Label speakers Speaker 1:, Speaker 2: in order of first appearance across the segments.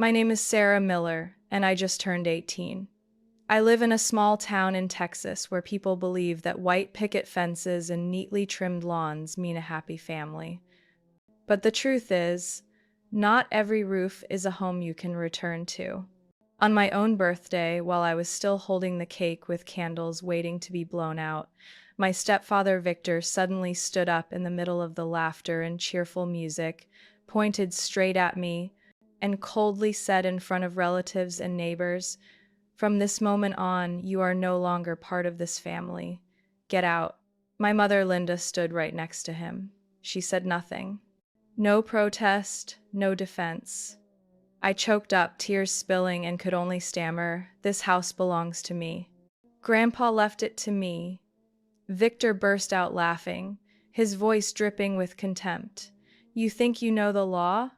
Speaker 1: My name is Sarah Miller, and I just turned 18. I live in a small town in Texas where people believe that white picket fences and neatly trimmed lawns mean a happy family. But the truth is, not every roof is a home you can return to. On my own birthday, while I was still holding the cake with candles waiting to be blown out, my stepfather Victor suddenly stood up in the middle of the laughter and cheerful music, pointed straight at me, and coldly said in front of relatives and neighbors, "From this moment on, you are no longer part of this family. Get out." My mother Linda stood right next to him. She said nothing. No protest, no defense. I choked up, tears spilling, and could only stammer, "This house belongs to me. Grandpa left it to me." Victor burst out laughing, his voice dripping with contempt. "You think you know the law?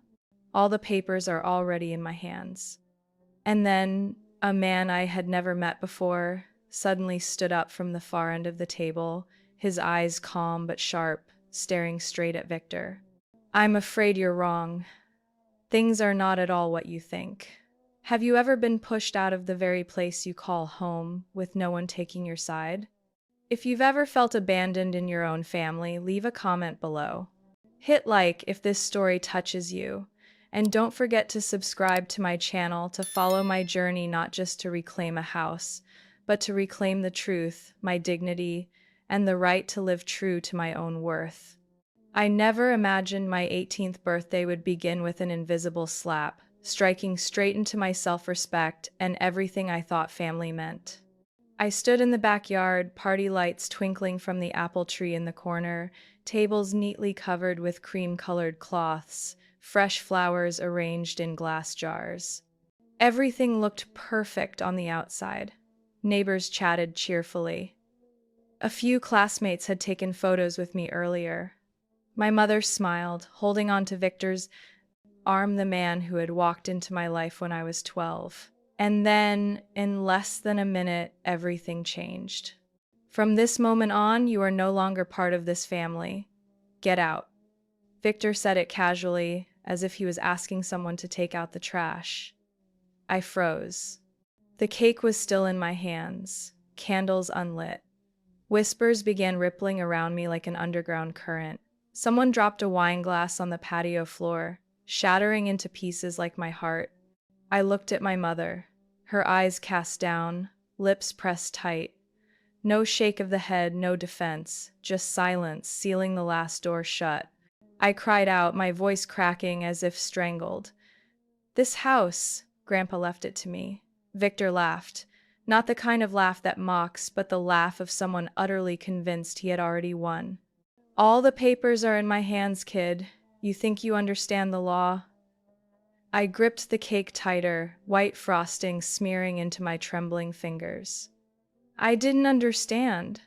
Speaker 1: All the papers are already in my hands." And then a man I had never met before suddenly stood up from the far end of the table, his eyes calm but sharp, staring straight at Victor. "I'm afraid you're wrong. Things are not at all what you think. Have you ever been pushed out of the very place you call home with no one taking your side? If you've ever felt abandoned in your own family, leave a comment below. Hit like if this story touches you. And don't forget to subscribe to my channel to follow my journey, not just to reclaim a house, but to reclaim the truth, my dignity, and the right to live true to my own worth. I never imagined my 18th birthday would begin with an invisible slap, striking straight into my self-respect and everything I thought family meant. I stood in the backyard, party lights twinkling from the apple tree in the corner, tables neatly covered with cream-colored cloths, fresh flowers arranged in glass jars. Everything looked perfect on the outside. Neighbors chatted cheerfully. A few classmates had taken photos with me earlier. My mother smiled, holding on to Victor's arm, the man who had walked into my life when I was 12. And then, in less than a minute, everything changed. "From this moment on, you are no longer part of this family. Get out." Victor said it casually, as if he was asking someone to take out the trash. I froze. The cake was still in my hands, candles unlit. Whispers began rippling around me like an underground current. Someone dropped a wine glass on the patio floor, shattering into pieces like my heart. I looked at my mother, her eyes cast down, lips pressed tight. No shake of the head, no defense, just silence, sealing the last door shut. I cried out, my voice cracking as if strangled. "This house," Grandpa left it to me. Victor laughed. Not the kind of laugh that mocks, but the laugh of someone utterly convinced he had already won. "All the papers are in my hands, kid. You think you understand the law?" I gripped the cake tighter, white frosting smearing into my trembling fingers. I didn't understand.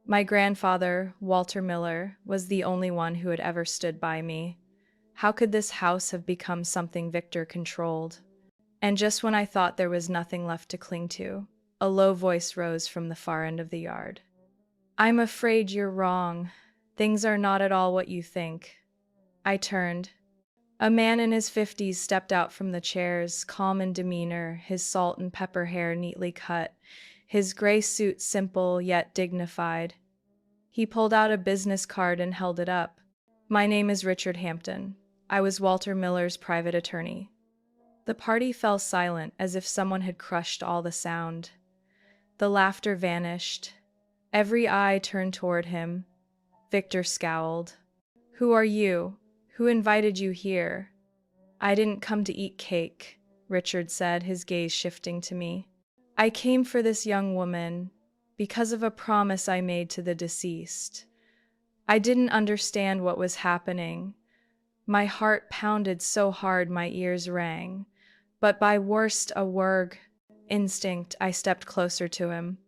Speaker 1: My grandfather, Walter Miller, was the only one who had ever stood by me. How could this house have become something Victor controlled? And just when I thought there was nothing left to cling to, a low voice rose from the far end of the yard. "I'm afraid you're wrong. Things are not at all what you think." I turned. A man in his 50s stepped out from the chairs, calm in demeanor, his salt and pepper hair neatly cut, his gray suit simple yet dignified. He pulled out a business card and held it up. "My name is Richard Hampton. I was Walter Miller's private attorney." The party fell silent, as if someone had crushed all the sound. The laughter vanished. Every eye turned toward him. Victor scowled. "Who are you? Who invited you here?" "I didn't come to eat cake," Richard said, his gaze shifting to me. "I came for this young woman, because of a promise I made to the deceased." I didn't understand what was happening. My heart pounded so hard my ears rang. But by worst a word instinct, I stepped closer to him.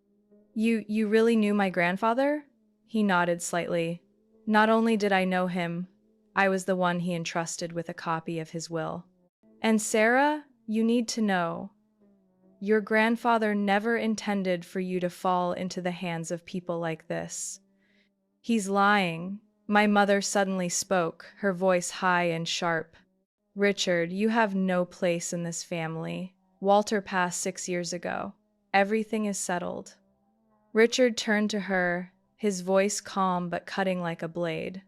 Speaker 1: You really knew my grandfather?" He nodded slightly. "Not only did I know him, I was the one he entrusted with a copy of his will. And Sarah, you need to know. Your grandfather never intended for you to fall into the hands of people like this. He's lying." My mother suddenly spoke, her voice high and sharp. Richard, you have no place in this family. Walter passed 6 years ago. Everything is settled. Richard turned to her, his voice calm but cutting like a blade.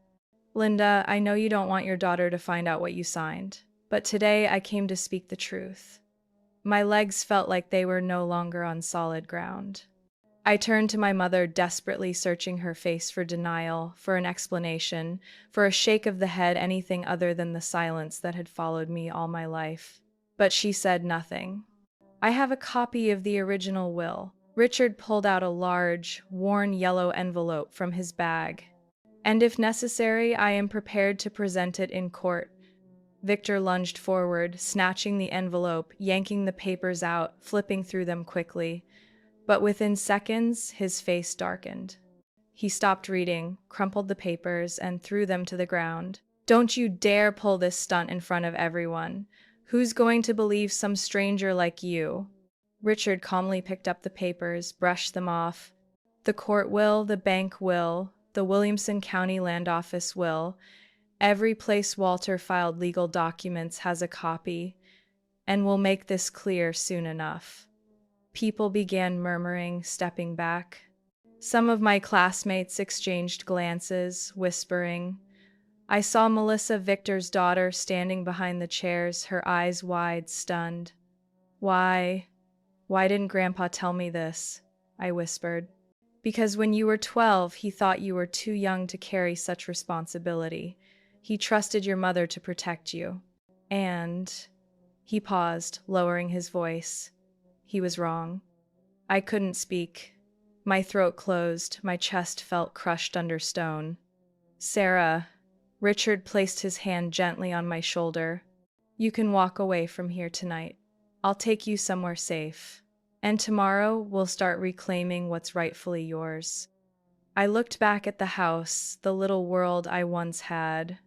Speaker 1: Linda, I know you don't want your daughter to find out what you signed, but today I came to speak the truth. My legs felt like they were no longer on solid ground. I turned to my mother, desperately searching her face for denial, for an explanation, for a shake of the head, anything other than the silence that had followed me all my life. But she said nothing. I have a copy of the original will. Richard pulled out a large, worn yellow envelope from his bag. And if necessary, I am prepared to present it in court. Victor lunged forward, snatching the envelope, yanking the papers out, flipping through them quickly. But within seconds, his face darkened. He stopped reading, crumpled the papers, and threw them to the ground. Don't you dare pull this stunt in front of everyone. Who's going to believe some stranger like you? Richard calmly picked up the papers, brushed them off. The court will, the bank will, the Williamson County Land Office will. Every place Walter filed legal documents has a copy, and we'll make this clear soon enough. People began murmuring, stepping back. Some of my classmates exchanged glances, whispering. I saw Melissa, Victor's daughter, standing behind the chairs, her eyes wide, stunned. Why didn't Grandpa tell me this? I whispered. Because when you were 12, he thought you were too young to carry such responsibility. He trusted your mother to protect you. And he paused, lowering his voice. He was wrong. I couldn't speak. My throat closed, my chest felt crushed under stone. Sarah, Richard placed his hand gently on my shoulder. You can walk away from here tonight. I'll take you somewhere safe. And tomorrow we'll start reclaiming what's rightfully yours. I looked back at the house, the little world I once had.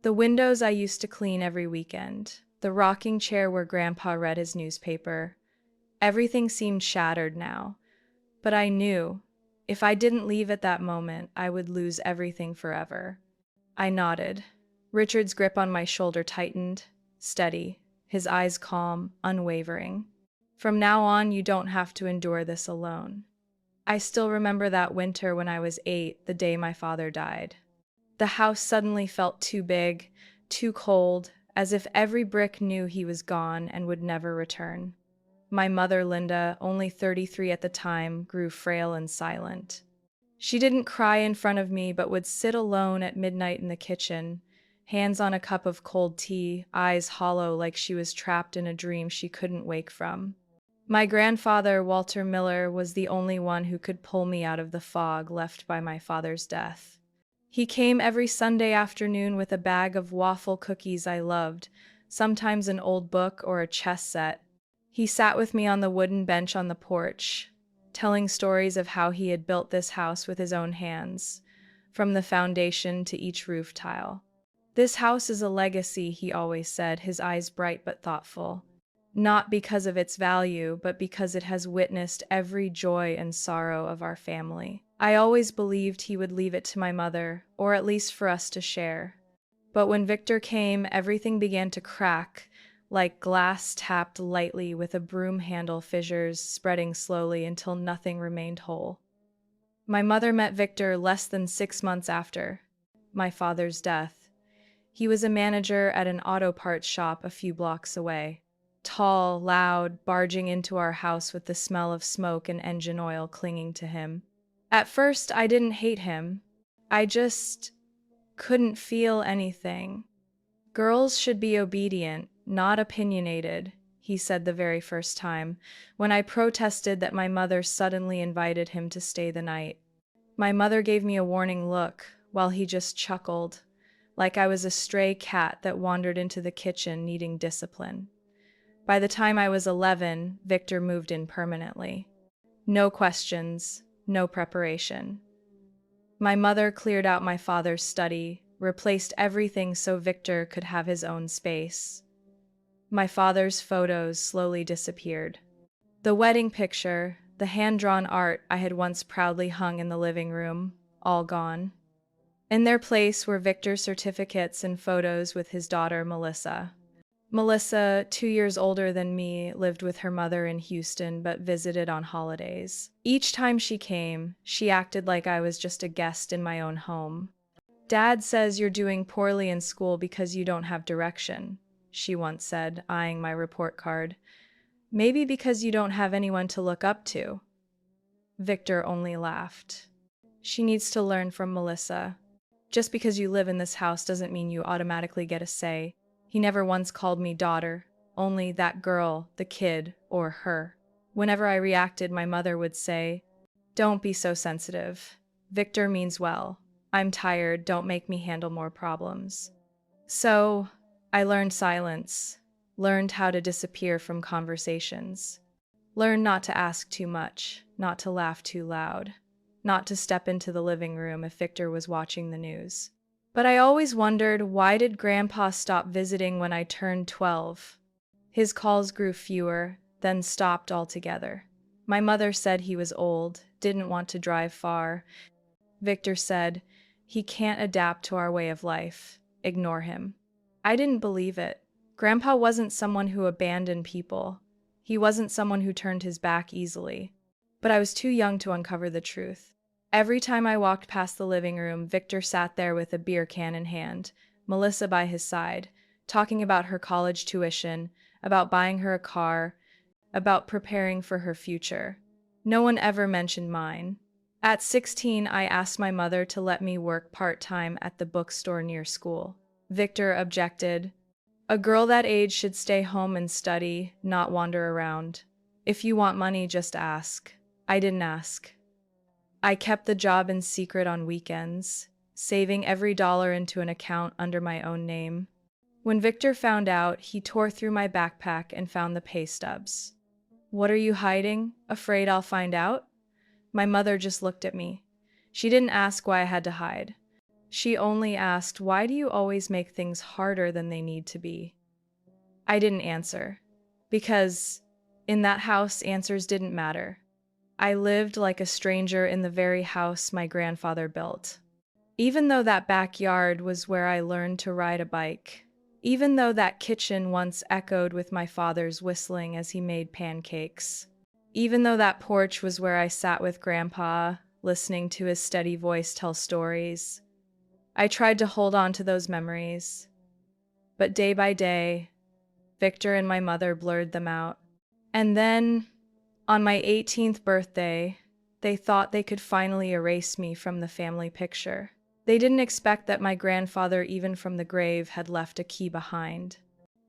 Speaker 1: The windows I used to clean every weekend. The rocking chair where Grandpa read his newspaper. Everything seemed shattered now. But I knew, if I didn't leave at that moment, I would lose everything forever. I nodded. Richard's grip on my shoulder tightened, steady, his eyes calm, unwavering. From now on, you don't have to endure this alone. I still remember that winter when I was 8, the day my father died. The house suddenly felt too big, too cold, as if every brick knew he was gone and would never return. My mother, Linda, only 33 at the time, grew frail and silent. She didn't cry in front of me, but would sit alone at midnight in the kitchen, hands on a cup of cold tea, eyes hollow like she was trapped in a dream she couldn't wake from. My grandfather, Walter Miller, was the only one who could pull me out of the fog left by my father's death. He came every Sunday afternoon with a bag of waffle cookies I loved, sometimes an old book or a chess set. He sat with me on the wooden bench on the porch, telling stories of how he had built this house with his own hands, from the foundation to each roof tile. This house is a legacy, he always said, his eyes bright but thoughtful. Not because of its value, but because it has witnessed every joy and sorrow of our family. I always believed he would leave it to my mother, or at least for us to share. But when Victor came, everything began to crack, like glass tapped lightly with a broom handle, fissures spreading slowly until nothing remained whole. My mother met Victor less than 6 months after my father's death. He was a manager at an auto parts shop a few blocks away. Tall, loud, barging into our house with the smell of smoke and engine oil clinging to him. At first, I didn't hate him. I just couldn't feel anything. Girls should be obedient, not opinionated, he said the very first time, when I protested that my mother suddenly invited him to stay the night. My mother gave me a warning look, while he just chuckled, like I was a stray cat that wandered into the kitchen needing discipline. By the time I was 11, Victor moved in permanently. No questions, no preparation. My mother cleared out my father's study, replaced everything so Victor could have his own space. My father's photos slowly disappeared. The wedding picture, the hand-drawn art I had once proudly hung in the living room, all gone. In their place were Victor's certificates and photos with his daughter, Melissa. Melissa, 2 years older than me, lived with her mother in Houston but visited on holidays. Each time she came, she acted like I was just a guest in my own home. Dad says you're doing poorly in school because you don't have direction, she once said, eyeing my report card. Maybe because you don't have anyone to look up to. Victor only laughed. She needs to learn from Melissa. Just because you live in this house doesn't mean you automatically get a say. He never once called me daughter, only that girl, the kid, or her. Whenever I reacted, my mother would say, "Don't be so sensitive. Victor means well. I'm tired, don't make me handle more problems." So, I learned silence, learned how to disappear from conversations, learned not to ask too much, not to laugh too loud, not to step into the living room if Victor was watching the news. But I always wondered, why did Grandpa stop visiting when I turned 12? His calls grew fewer, then stopped altogether. My mother said he was old, didn't want to drive far. Victor said, "He can't adapt to our way of life. Ignore him." I didn't believe it. Grandpa wasn't someone who abandoned people. He wasn't someone who turned his back easily. But I was too young to uncover the truth. Every time I walked past the living room, Victor sat there with a beer can in hand, Melissa by his side, talking about her college tuition, about buying her a car, about preparing for her future. No one ever mentioned mine. At 16, I asked my mother to let me work part-time at the bookstore near school. Victor objected. "A girl that age should stay home and study, not wander around. If you want money, just ask." I didn't ask. I kept the job in secret on weekends, saving every dollar into an account under my own name. When Victor found out, he tore through my backpack and found the pay stubs. "What are you hiding? Afraid I'll find out?" My mother just looked at me. She didn't ask why I had to hide. She only asked, "Why do you always make things harder than they need to be?" I didn't answer. Because in that house, answers didn't matter. I lived like a stranger in the very house my grandfather built. Even though that backyard was where I learned to ride a bike. Even though that kitchen once echoed with my father's whistling as he made pancakes. Even though that porch was where I sat with Grandpa, listening to his steady voice tell stories. I tried to hold on to those memories. But day by day, Victor and my mother blurred them out. And then, on my 18th birthday, they thought they could finally erase me from the family picture. They didn't expect that my grandfather, even from the grave, had left a key behind.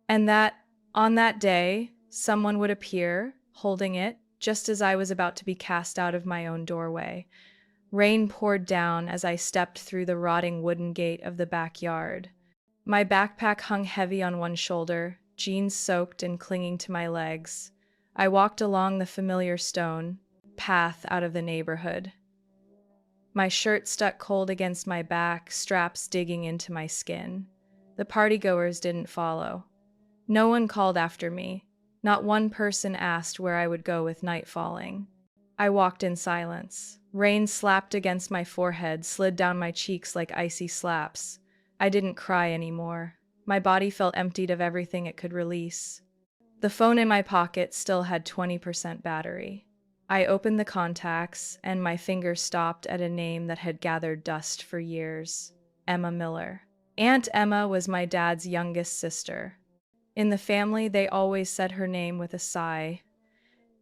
Speaker 1: And that, on that day, someone would appear, holding it, just as I was about to be cast out of my own doorway. Rain poured down as I stepped through the rotting wooden gate of the backyard. My backpack hung heavy on one shoulder, jeans soaked and clinging to my legs. I walked along the familiar stone path out of the neighborhood. My shirt stuck cold against my back, straps digging into my skin. The partygoers didn't follow. No one called after me. Not one person asked where I would go with night falling. I walked in silence. Rain slapped against my forehead, slid down my cheeks like icy slaps. I didn't cry anymore. My body felt emptied of everything it could release. The phone in my pocket still had 20% battery. I opened the contacts, and my finger stopped at a name that had gathered dust for years. Emma Miller. Aunt Emma was my dad's youngest sister. In the family, they always said her name with a sigh.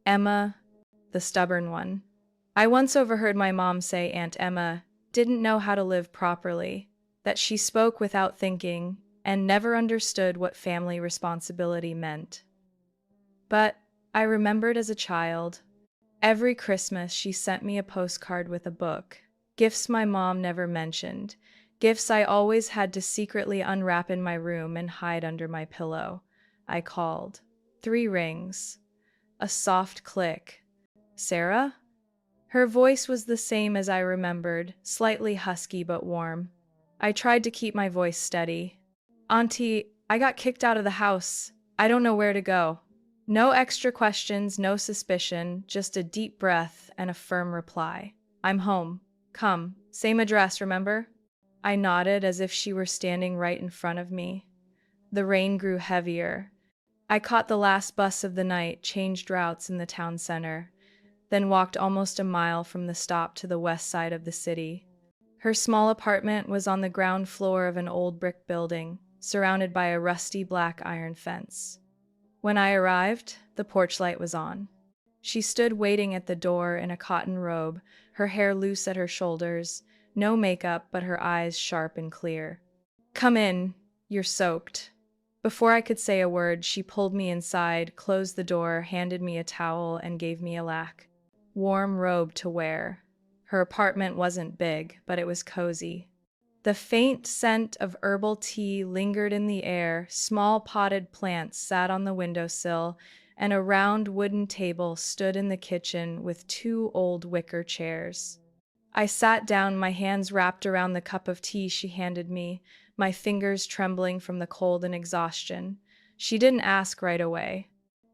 Speaker 1: Emma, the stubborn one. I once overheard my mom say Aunt Emma didn't know how to live properly, that she spoke without thinking, and never understood what family responsibility meant. But I remembered as a child, every Christmas she sent me a postcard with a book, gifts my mom never mentioned, gifts I always had to secretly unwrap in my room and hide under my pillow. I called. 3 rings. A soft click. "Sarah?" Her voice was the same as I remembered, slightly husky but warm. I tried to keep my voice steady. "Auntie, I got kicked out of the house. I don't know where to go." No extra questions, no suspicion, just a deep breath and a firm reply. "I'm home. Come. Same address, remember?" I nodded as if she were standing right in front of me. The rain grew heavier, I caught the last bus of the night, changed routes in the town center, then walked almost a mile from the stop to the west side of the city. Her small apartment was on the ground floor of an old brick building, surrounded by a rusty black iron fence. When I arrived, the porch light was on. She stood waiting at the door in a cotton robe, her hair loose at her shoulders, no makeup but her eyes sharp and clear. "Come in, you're soaked." Before I could say a word, she pulled me inside, closed the door, handed me a towel, and gave me a warm robe to wear. Her apartment wasn't big, but it was cozy. The faint scent of herbal tea lingered in the air, small potted plants sat on the windowsill, and a round wooden table stood in the kitchen with two old wicker chairs. I sat down, my hands wrapped around the cup of tea she handed me, my fingers trembling from the cold and exhaustion. She didn't ask right away.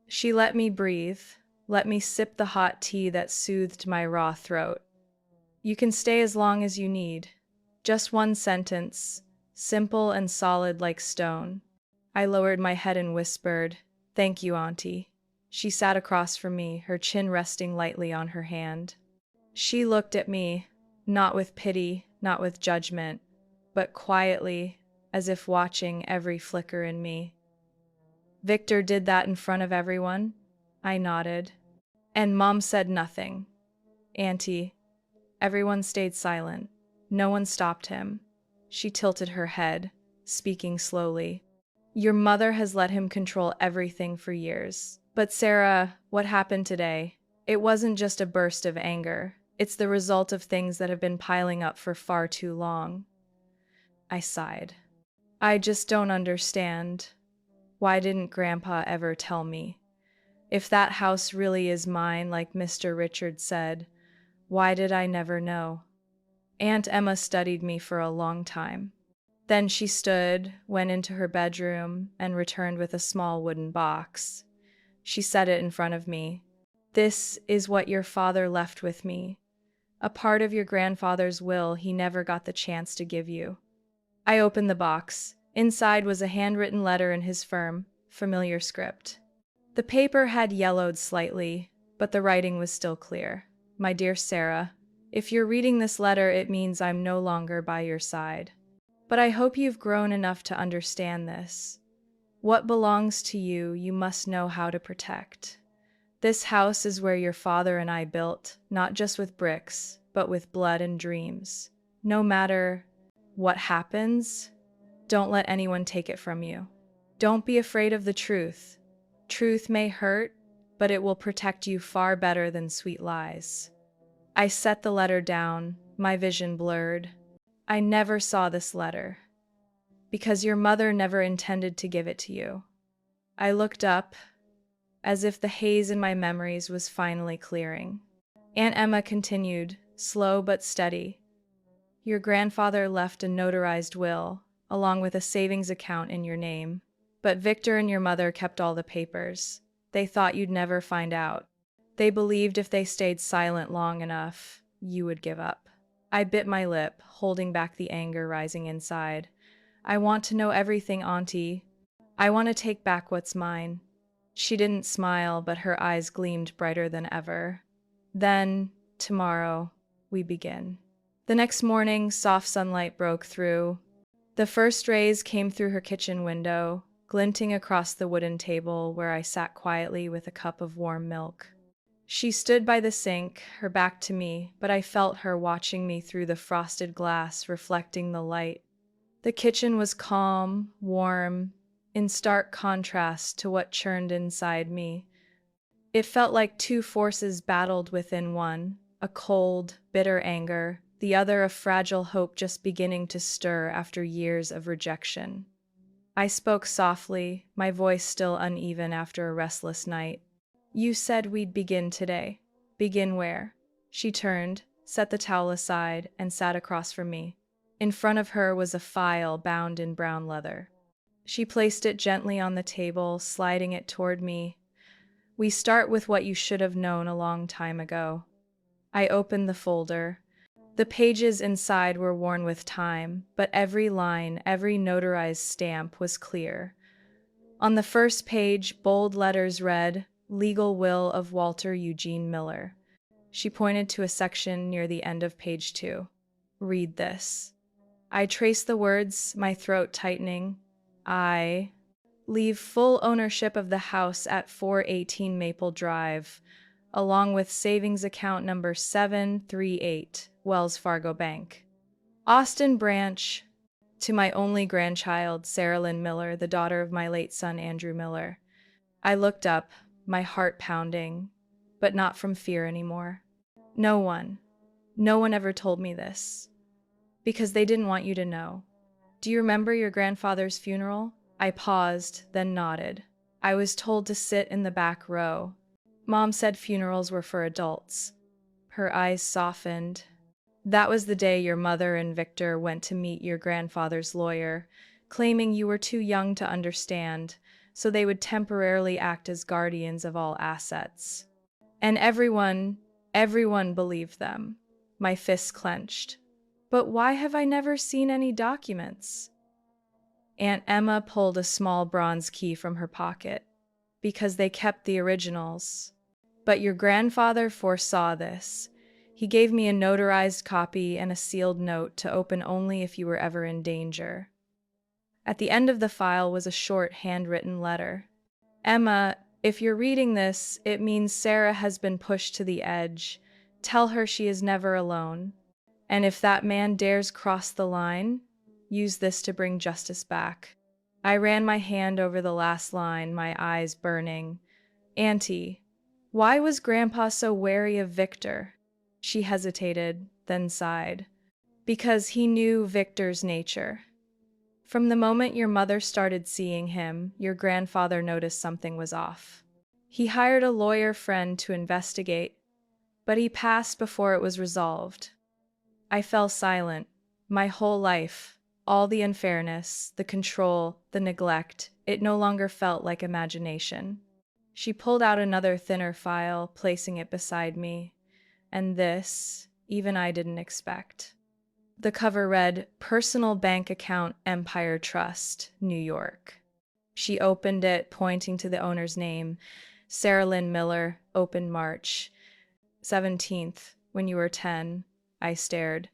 Speaker 1: She let me breathe, let me sip the hot tea that soothed my raw throat. "You can stay as long as you need." Just one sentence, simple and solid like stone. I lowered my head and whispered, "Thank you, Auntie." She sat across from me, her chin resting lightly on her hand. She looked at me, not with pity, not with judgment, but quietly, as if watching every flicker in me. "Victor did that in front of everyone?" I nodded. "And Mom said nothing?" "Auntie." Everyone stayed silent. No one stopped him. She tilted her head, speaking slowly. "Your mother has let him control everything for years. But Sarah, what happened today? It wasn't just a burst of anger. It's the result of things that have been piling up for far too long." I sighed. "I just don't understand. Why didn't Grandpa ever tell me? If that house really is mine, like Mr. Richard said, why did I never know?" Aunt Emma studied me for a long time. Then she stood, went into her bedroom, and returned with a small wooden box. She set it in front of me. "This is what your father left with me. A part of your grandfather's will he never got the chance to give you." I opened the box. Inside was a handwritten letter in his firm, familiar script. The paper had yellowed slightly, but the writing was still clear. "My dear Sarah, if you're reading this letter, it means I'm no longer by your side. But I hope you've grown enough to understand this. What belongs to you, you must know how to protect. This house is where your father and I built, not just with bricks, but with blood and dreams. No matter what happens, don't let anyone take it from you. Don't be afraid of the truth. Truth may hurt, but it will protect you far better than sweet lies." I set the letter down, my vision blurred. "I never saw this letter. Because your mother never intended to give it to you." I looked up, as if the haze in my memories was finally clearing. Aunt Emma continued, slow but steady. "Your grandfather left a notarized will, along with a savings account in your name. But Victor and your mother kept all the papers. They thought you'd never find out. They believed if they stayed silent long enough, you would give up." I bit my lip, holding back the anger rising inside. "I want to know everything, Auntie. I want to take back what's mine." She didn't smile, but her eyes gleamed brighter than ever. "Then, tomorrow, we begin." The next morning, soft sunlight broke through. The first rays came through her kitchen window, glinting across the wooden table where I sat quietly with a cup of warm milk. She stood by the sink, her back to me, but I felt her watching me through the frosted glass, reflecting the light. The kitchen was calm, warm, in stark contrast to what churned inside me. It felt like two forces battled within one, a cold, bitter anger, the other a fragile hope just beginning to stir after years of rejection. I spoke softly, my voice still uneven after a restless night. "You said we'd begin today. Begin where?" She turned, set the towel aside, and sat across from me. In front of her was a file bound in brown leather. She placed it gently on the table, sliding it toward me. "We start with what you should have known a long time ago." I opened the folder. The pages inside were worn with time, but every line, every notarized stamp was clear. On the first page, bold letters read, Legal Will of Walter Eugene Miller. She pointed to a section near the end of page 2. Read this. I traced the words, my throat tightening. I leave full ownership of the house at 418 Maple Drive, along with savings account number 738, Wells Fargo Bank. Austin Branch, to my only grandchild, Sarah Lynn Miller, the daughter of my late son, Andrew Miller. I looked up, my heart pounding, but not from fear anymore. No one ever told me this, because they didn't want you to know. Do you remember your grandfather's funeral? I paused, then nodded. I was told to sit in the back row. Mom said funerals were for adults. Her eyes softened. That was the day your mother and Victor went to meet your grandfather's lawyer, claiming you were too young to understand, so they would temporarily act as guardians of all assets. And everyone believed them. My fists clenched. But why have I never seen any documents? Aunt Emma pulled a small bronze key from her pocket. Because they kept the originals. But your grandfather foresaw this. He gave me a notarized copy and a sealed note to open only if you were ever in danger. At the end of the file was a short handwritten letter. Emma, if you're reading this, it means Sarah has been pushed to the edge. Tell her she is never alone. And if that man dares cross the line, use this to bring justice back. I ran my hand over the last line, my eyes burning. Auntie, why was Grandpa so wary of Victor? She hesitated, then sighed. Because he knew Victor's nature. From the moment your mother started seeing him, your grandfather noticed something was off. He hired a lawyer friend to investigate, but he passed before it was resolved. I fell silent. My whole life, all the unfairness, the control, the neglect, it no longer felt like imagination. She pulled out another thinner file, placing it beside me. And this, even I didn't expect. The cover read, Personal Bank Account Empire Trust, New York. She opened it, pointing to the owner's name, Sarah Lynn Miller, opened March 17th, when you were 10. I stared.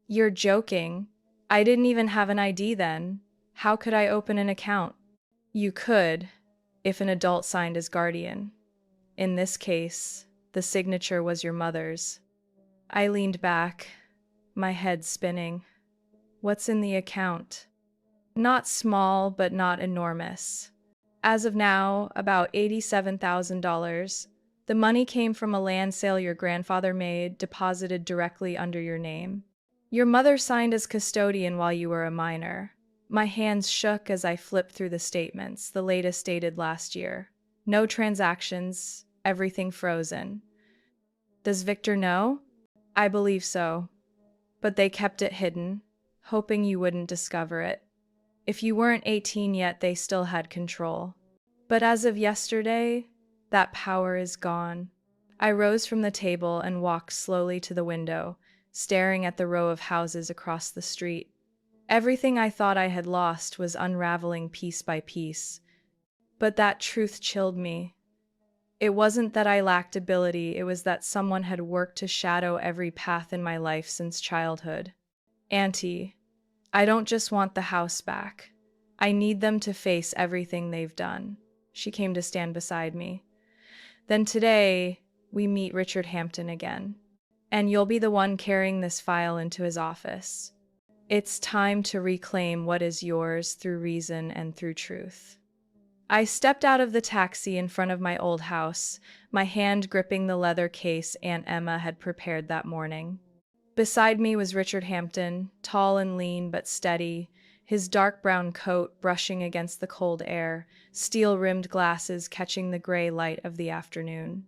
Speaker 1: You're joking. I didn't even have an ID then. How could I open an account? You could, if an adult signed as guardian. In this case, the signature was your mother's. I leaned back, my head spinning. What's in the account? Not small, but not enormous. As of now, about $87,000. The money came from a land sale your grandfather made, deposited directly under your name. Your mother signed as custodian while you were a minor. My hands shook as I flipped through the statements, the latest dated last year. No transactions, everything frozen. Does Victor know? I believe so. But they kept it hidden, hoping you wouldn't discover it. If you weren't 18 yet, they still had control. But as of yesterday, that power is gone. I rose from the table and walked slowly to the window, staring at the row of houses across the street. Everything I thought I had lost was unraveling piece by piece. But that truth chilled me. It wasn't that I lacked ability, it was that someone had worked to shadow every path in my life since childhood. Auntie, I don't just want the house back. I need them to face everything they've done. She came to stand beside me. Then today, we meet Richard Hampton again. And you'll be the one carrying this file into his office. It's time to reclaim what is yours through reason and through truth. I stepped out of the taxi in front of my old house, my hand gripping the leather case Aunt Emma had prepared that morning. Beside me was Richard Hampton, tall and lean but steady, his dark brown coat brushing against the cold air, steel-rimmed glasses catching the gray light of the afternoon.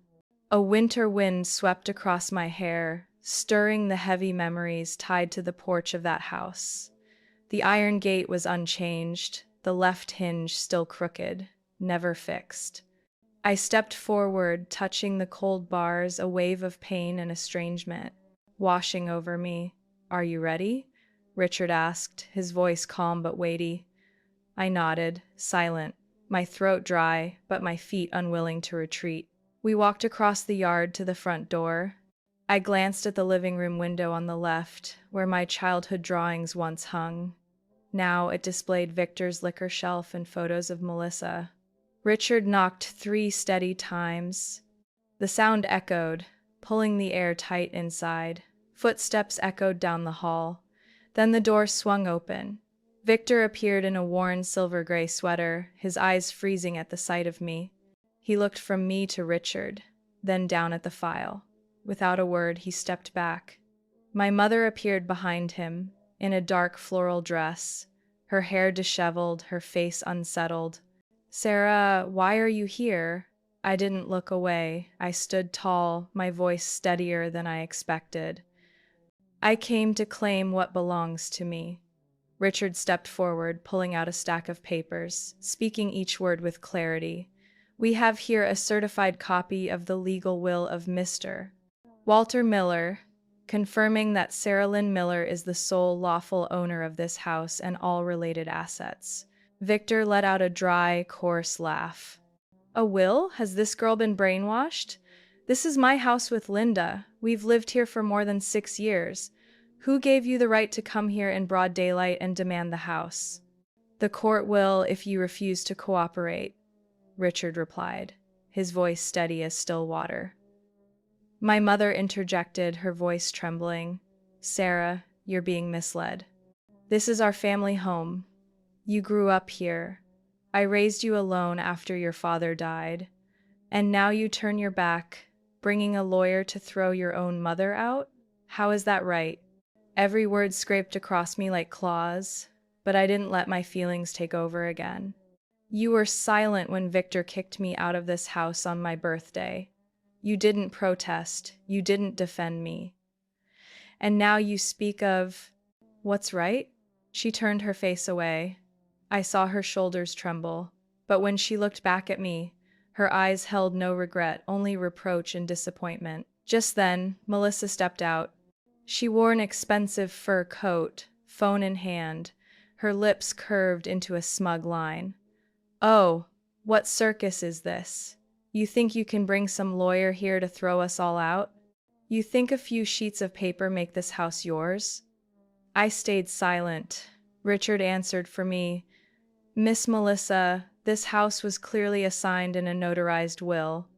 Speaker 1: A winter wind swept across my hair, stirring the heavy memories tied to the porch of that house. The iron gate was unchanged, the left hinge still crooked, never fixed. I stepped forward, touching the cold bars, a wave of pain and estrangement washing over me. Are you ready? Richard asked, his voice calm but weighty. I nodded, silent. my throat dry, but my feet unwilling to retreat. We walked across the yard to the front door. I glanced at the living room window on the left, where my childhood drawings once hung. Now it displayed Victor's liquor shelf and photos of Melissa. Richard knocked 3 steady times. The sound echoed, pulling the air tight inside. Footsteps echoed down the hall. Then the door swung open. Victor appeared in a worn silver-gray sweater, his eyes freezing at the sight of me. He looked from me to Richard, then down at the file. Without a word, he stepped back. My mother appeared behind him, in a dark floral dress, her hair disheveled, her face unsettled. "Sarah, why are you here?" I didn't look away. I stood tall, my voice steadier than I expected. "I came to claim what belongs to me." Richard stepped forward, pulling out a stack of papers, speaking each word with clarity. "We have here a certified copy of the legal will of Mr. Walter Miller, confirming that Sarah Lynn Miller is the sole lawful owner of this house and all related assets." Victor let out a dry, coarse laugh. "A will? Has this girl been brainwashed? This is my house with Linda. We've lived here for more than 6 years. Who gave you the right to come here in broad daylight and demand the house?" "The court will if you refuse to cooperate," Richard replied, his voice steady as still water. My mother interjected, her voice trembling. "Sarah, you're being misled. This is our family home. You grew up here. I raised you alone after your father died. And now you turn your back, bringing a lawyer to throw your own mother out? How is that right?" Every word scraped across me like claws, but I didn't let my feelings take over again. "You were silent when Victor kicked me out of this house on my birthday. You didn't protest. You didn't defend me. And now you speak of what's right?" She turned her face away. I saw her shoulders tremble, but when she looked back at me, her eyes held no regret, only reproach and disappointment. Just then, Melissa stepped out. She wore an expensive fur coat, phone in hand, her lips curved into a smug line. "Oh, what circus is this? You think you can bring some lawyer here to throw us all out? You think a few sheets of paper make this house yours?" I stayed silent. Richard answered for me. "Miss Melissa, this house was clearly assigned in a notarized will.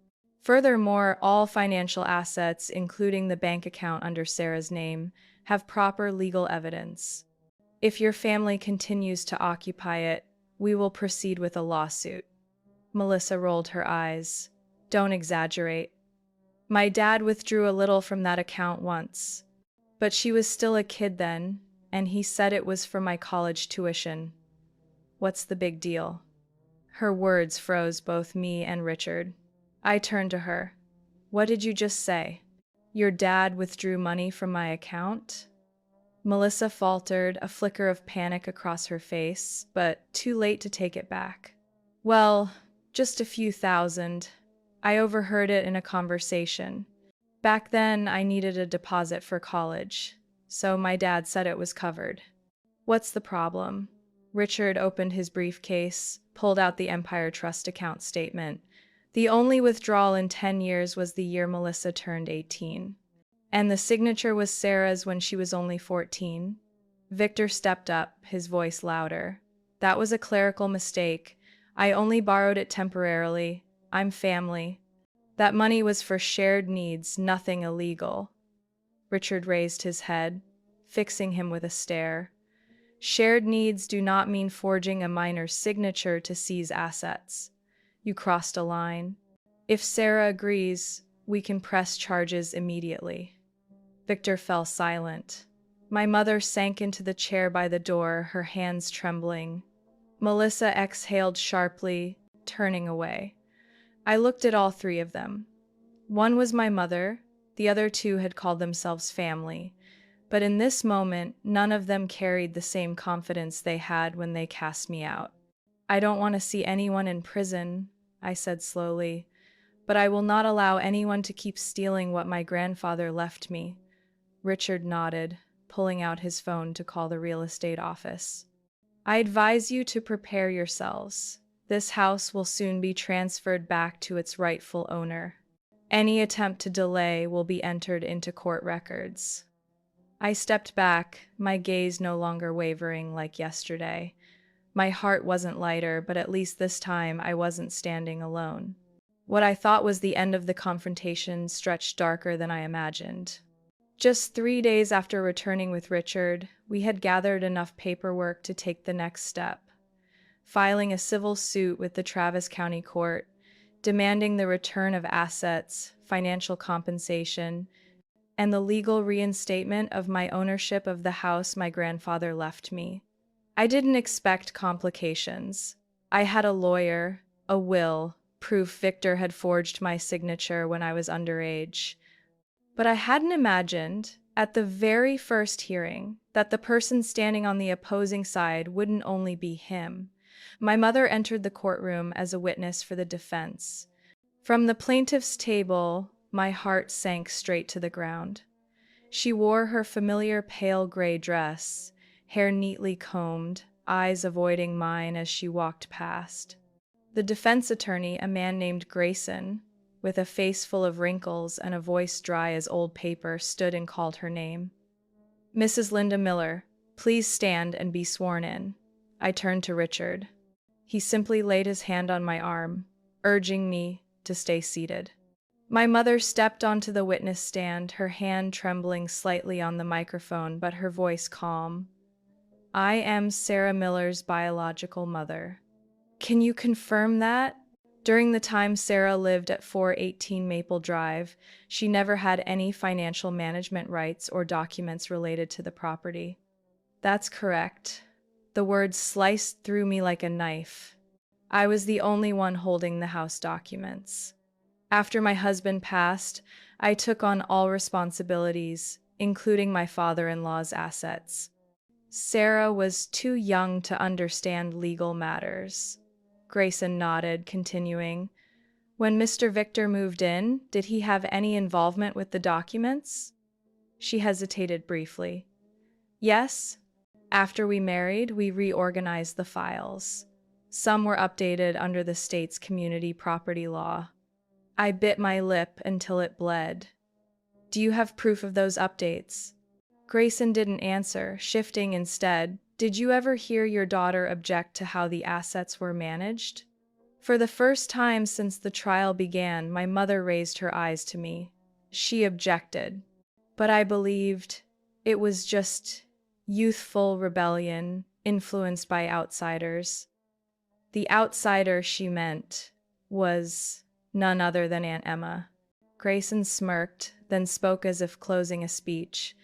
Speaker 1: Furthermore, all financial assets, including the bank account under Sarah's name, have proper legal evidence. If your family continues to occupy it, we will proceed with a lawsuit." Melissa rolled her eyes. "Don't exaggerate. My dad withdrew a little from that account once, but she was still a kid then, and he said it was for my college tuition. What's the big deal?" Her words froze both me and Richard. I turned to her. "What did you just say? Your dad withdrew money from my account?" Melissa faltered, a flicker of panic across her face, but too late to take it back. "Well, just a few thousand. I overheard it in a conversation. Back then, I needed a deposit for college, so my dad said it was covered." "What's the problem?" Richard opened his briefcase, pulled out the Empire Trust account statement. The only withdrawal in 10 years was the year Melissa turned 18. And the signature was Sarah's when she was only 14. Victor stepped up, his voice louder. "That was a clerical mistake. I only borrowed it temporarily. I'm family. That money was for shared needs, nothing illegal." Richard raised his head, fixing him with a stare. "Shared needs do not mean forging a minor's signature to seize assets. You crossed a line. If Sarah agrees, we can press charges immediately." Victor fell silent. My mother sank into the chair by the door, her hands trembling. Melissa exhaled sharply, turning away. I looked at all 3 of them. One was my mother, the other 2 had called themselves family. But in this moment, none of them carried the same confidence they had when they cast me out. "I don't want to see anyone in prison," I said slowly, "but I will not allow anyone to keep stealing what my grandfather left me." Richard nodded, pulling out his phone to call the real estate office. "I advise you to prepare yourselves. This house will soon be transferred back to its rightful owner. Any attempt to delay will be entered into court records. I stepped back, my gaze no longer wavering like yesterday. My heart wasn't lighter, but at least this time I wasn't standing alone. What I thought was the end of the confrontation stretched darker than I imagined. Just 3 days after returning with Richard, we had gathered enough paperwork to take the next step, filing a civil suit with the Travis County Court, demanding the return of assets, financial compensation, and the legal reinstatement of my ownership of the house my grandfather left me. I didn't expect complications. I had a lawyer, a will, proof Victor had forged my signature when I was underage. But I hadn't imagined, at the very first hearing, that the person standing on the opposing side wouldn't only be him. My mother entered the courtroom as a witness for the defense. From the plaintiff's table, my heart sank straight to the ground. She wore her familiar pale gray dress, hair neatly combed, eyes avoiding mine as she walked past. The defense attorney, a man named Grayson, with a face full of wrinkles and a voice dry as old paper, stood and called her name. "Mrs. Linda Miller, please stand and be sworn in." I turned to Richard. He simply laid his hand on my arm, urging me to stay seated. My mother stepped onto the witness stand, her hand trembling slightly on the microphone, but her voice calm. "I am Sarah Miller's biological mother. Can you confirm that? During the time Sarah lived at 418 Maple Drive, she never had any financial management rights or documents related to the property." "That's correct." The words sliced through me like a knife. I was the only one holding the house documents. After my husband passed, I took on all responsibilities, including my father-in-law's assets. Sarah was too young to understand legal matters. Grayson nodded, continuing, "When Mr. Victor moved in, did he have any involvement with the documents?" She hesitated briefly. "Yes. After we married, we reorganized the files. Some were updated under the state's community property law." I bit my lip until it bled. "Do you have proof of those updates?" Grayson didn't answer, shifting instead. "Did you ever hear your daughter object to how the assets were managed?" For the first time since the trial began, my mother raised her eyes to me. She objected, but I believed it was just youthful rebellion influenced by outsiders. The outsider she meant was none other than Aunt Emma. Grayson smirked, then spoke as if closing a speech.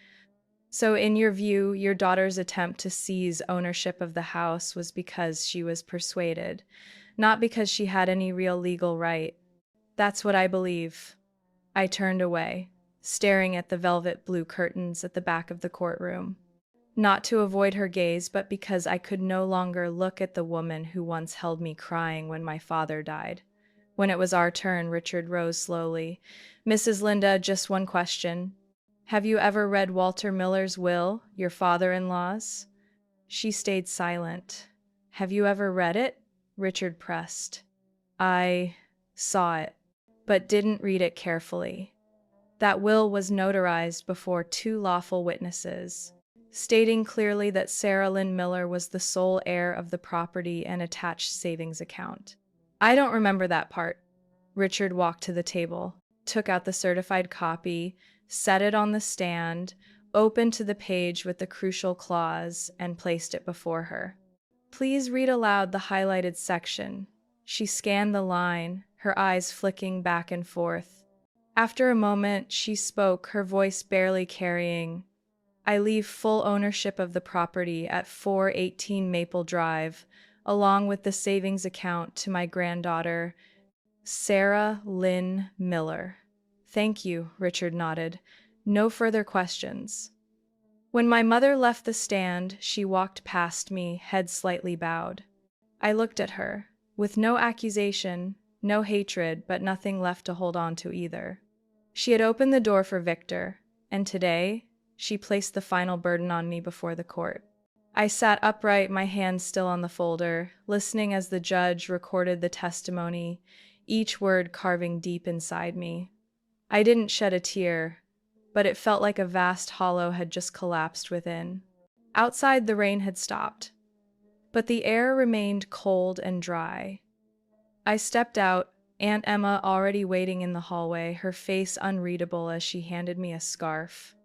Speaker 1: "So in your view, your daughter's attempt to seize ownership of the house was because she was persuaded, not because she had any real legal right." "That's what I believe." I turned away, staring at the velvet blue curtains at the back of the courtroom. Not to avoid her gaze, but because I could no longer look at the woman who once held me crying when my father died. When it was our turn, Richard rose slowly. "Mrs. Linda, just one question. Have you ever read Walter Miller's will, your father-in-law's?" She stayed silent. "Have you ever read it?" Richard pressed. "I saw it, but didn't read it carefully. That will was notarized before 2 lawful witnesses, stating clearly that Sarah Lynn Miller was the sole heir of the property and attached savings account." "I don't remember that part." Richard walked to the table, took out the certified copy, set it on the stand, opened to the page with the crucial clause, and placed it before her. "Please read aloud the highlighted section." She scanned the line, her eyes flicking back and forth. After a moment, she spoke, her voice barely carrying, "I leave full ownership of the property at 418 Maple Drive, along with the savings account, to my granddaughter, Sarah Lynn Miller." "Thank you," Richard nodded. "No further questions." When my mother left the stand, she walked past me, head slightly bowed. I looked at her, with no accusation, no hatred, but nothing left to hold on to either. She had opened the door for Victor, and today, she placed the final burden on me before the court. I sat upright, my hand still on the folder, listening as the judge recorded the testimony, each word carving deep inside me. I didn't shed a tear, but it felt like a vast hollow had just collapsed within. Outside, the rain had stopped, but the air remained cold and dry. I stepped out, Aunt Emma already waiting in the hallway, her face unreadable as she handed me a scarf.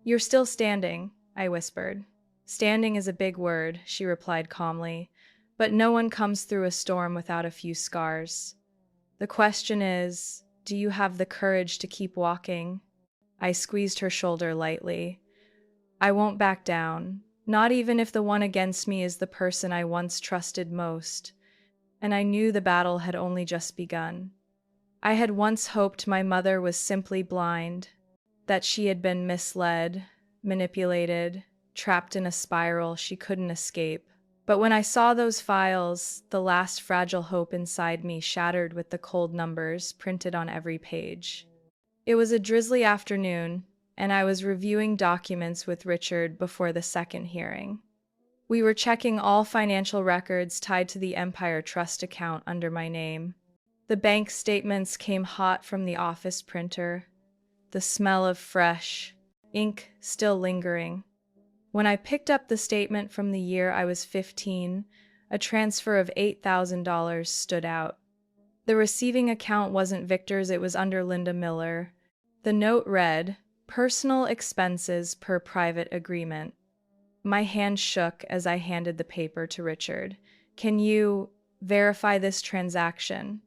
Speaker 1: "You're still standing," I whispered. "Standing is a big word," she replied calmly, "but no one comes through a storm without a few scars. The question is, do you have the courage to keep walking?" I squeezed her shoulder lightly. "I won't back down, not even if the one against me is the person I once trusted most." And I knew the battle had only just begun. I had once hoped my mother was simply blind, that she had been misled, manipulated, trapped in a spiral she couldn't escape. But when I saw those files, the last fragile hope inside me shattered with the cold numbers printed on every page. It was a drizzly afternoon, and I was reviewing documents with Richard before the second hearing. We were checking all financial records tied to the Empire Trust account under my name. The bank statements came hot from the office printer, the smell of fresh ink still lingering. When I picked up the statement from the year I was 15, a transfer of $8,000 stood out. The receiving account wasn't Victor's, it was under Linda Miller. The note read, "Personal expenses per private agreement." My hand shook as I handed the paper to Richard. "Can you verify this transaction?"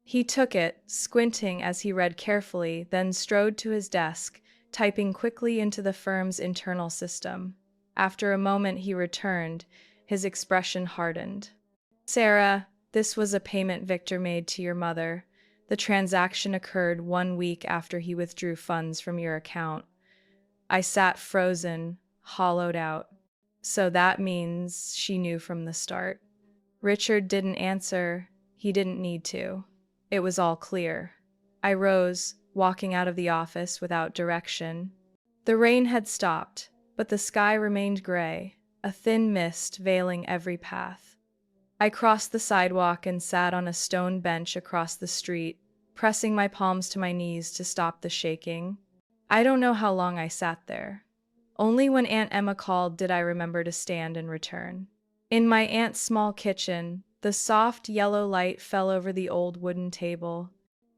Speaker 1: He took it, squinting as he read carefully, then strode to his desk, typing quickly into the firm's internal system. After a moment he returned, his expression hardened. "Sarah, this was a payment Victor made to your mother. The transaction occurred 1 week after he withdrew funds from your account." I sat frozen, hollowed out. So that means she knew from the start. Richard didn't answer. He didn't need to. It was all clear. I rose, walking out of the office without direction. The rain had stopped, but the sky remained gray, a thin mist veiling every path. I crossed the sidewalk and sat on a stone bench across the street, pressing my palms to my knees to stop the shaking. I don't know how long I sat there. Only when Aunt Emma called did I remember to stand and return. In my aunt's small kitchen, the soft yellow light fell over the old wooden table.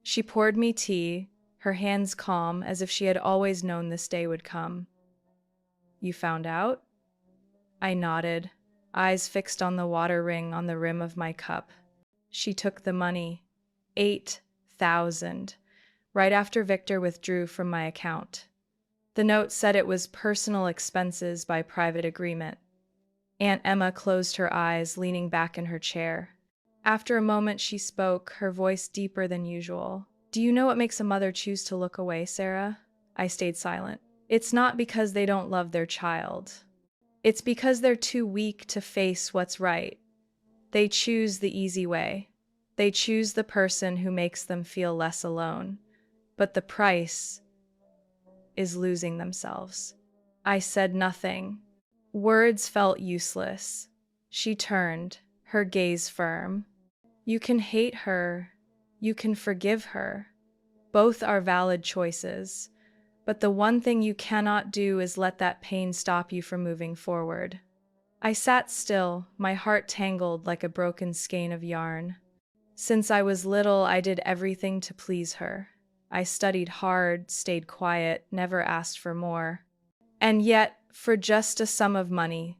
Speaker 1: She poured me tea, her hands calm as if she had always known this day would come. "You found out?" I nodded, eyes fixed on the water ring on the rim of my cup. "She took the money, 8,000, right after Victor withdrew from my account. The note said it was personal expenses by private agreement." Aunt Emma closed her eyes, leaning back in her chair. After a moment she spoke, her voice deeper than usual. "Do you know what makes a mother choose to look away, Sarah?" I stayed silent. "It's not because they don't love their child. It's because they're too weak to face what's right. They choose the easy way. They choose the person who makes them feel less alone. But the price is losing themselves." I said nothing. Words felt useless. She turned, her gaze firm. "You can hate her. You can forgive her. Both are valid choices. But the one thing you cannot do is let that pain stop you from moving forward." I sat still, my heart tangled like a broken skein of yarn. Since I was little, I did everything to please her. I studied hard, stayed quiet, never asked for more. And yet, for just a sum of money,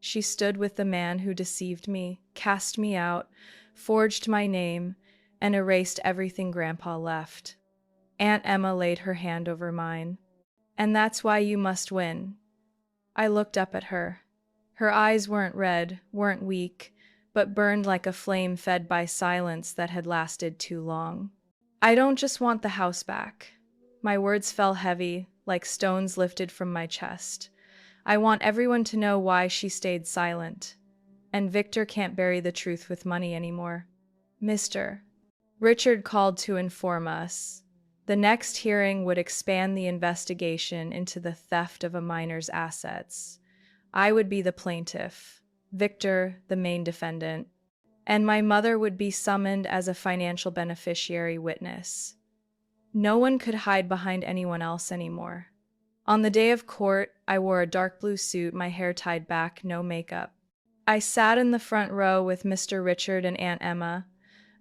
Speaker 1: she stood with the man who deceived me, cast me out, forged my name, and erased everything Grandpa left. Aunt Emma laid her hand over mine. "And that's why you must win." I looked up at her. Her eyes weren't red, weren't weak, but burned like a flame fed by silence that had lasted too long. "I don't just want the house back." My words fell heavy, like stones lifted from my chest. "I want everyone to know why she stayed silent. And Victor can't bury the truth with money anymore." "Mr. Richard called to inform us. The next hearing would expand the investigation into the theft of a minor's assets. I would be the plaintiff, Victor, the main defendant, and my mother would be summoned as a financial beneficiary witness. No one could hide behind anyone else anymore. On the day of court, I wore a dark blue suit, my hair tied back, no makeup. I sat in the front row with Mr. Richard and Aunt Emma.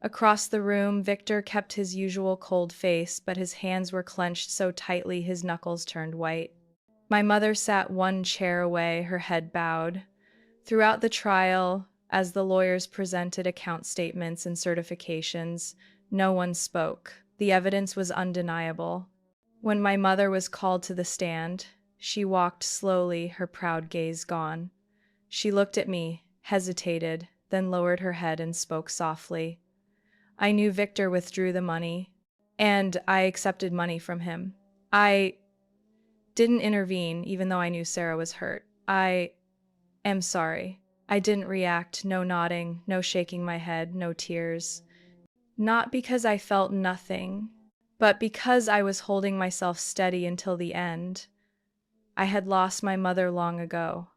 Speaker 1: Across the room, Victor kept his usual cold face, but his hands were clenched so tightly his knuckles turned white. My mother sat one chair away, her head bowed. Throughout the trial, as the lawyers presented account statements and certifications, no one spoke. The evidence was undeniable. When my mother was called to the stand, she walked slowly, her proud gaze gone. She looked at me, hesitated, then lowered her head and spoke softly. I knew Victor withdrew the money, and I accepted money from him. I didn't intervene, even though I knew Sarah was hurt. I am sorry. I didn't react, no nodding, no shaking my head, no tears. Not because I felt nothing, but because I was holding myself steady until the end. I had lost my mother long ago.